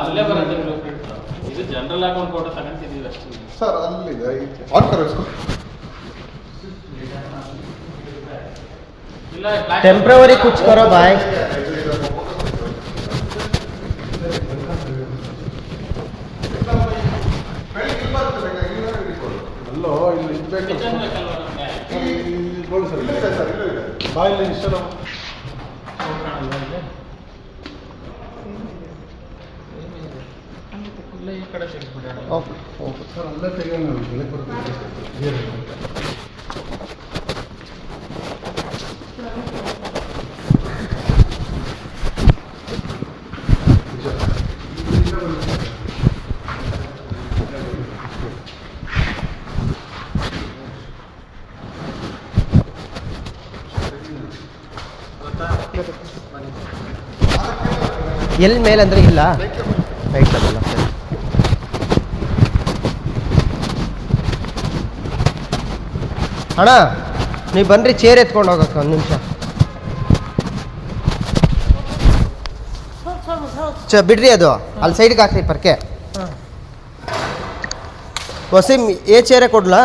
ಅಲ್ಲೇ ಬರುತ್ತೆ blue print. ಇದು ಜನರಲ್ ಆಗಿ ಒಂದು ಫೋಟೋ ತಗೊಂತಿದ್ದೀವಿ ಅಷ್ಟೇ ಸರ್. ಅಲ್ಲಿದೆ ಆನ್ ಕರೋ टेम्पररी कुछ करो भाई. ಅಲ್ಲೋ ಇಲ್ಲಿ ಇರಬೇಕು ಸರ್. ಬಾಯಲ್ಲಿ ಇಷ್ಟಲ್ಲ ಈ ಕಡೆ ಸಿಗ್ಬಿಡ. Okay okay sir. ಅಲ್ಲೇ ತೆಗೆಯೋಣ ಬೆಳಗ್ಗೆ ಬರುತ್ತೆ. ಎಲ್ಲಿ ಮೇಲೆ ಅಂದರೆ ಇಲ್ಲ ರೈಟ್ ಅದಲ್ಲ ಸರಿ. ಅಣ್ಣ ನೀವು ಬನ್ನಿರಿ, ಚೇರ್ ಎತ್ಕೊಂಡು ಹೋಗಕ್ಕೆ ಒಂದು ನಿಮಿಷ. ಬಿಡ್ರಿ, ಅದು ಅಲ್ಲಿ ಸೈಡ್ಗೆ ಹಾಕ್ರಿ ಪರ್ಕೆ. ವಸೀಮ್ ಏ ಚೇರೇ ಕೊಡ್ಲಾ?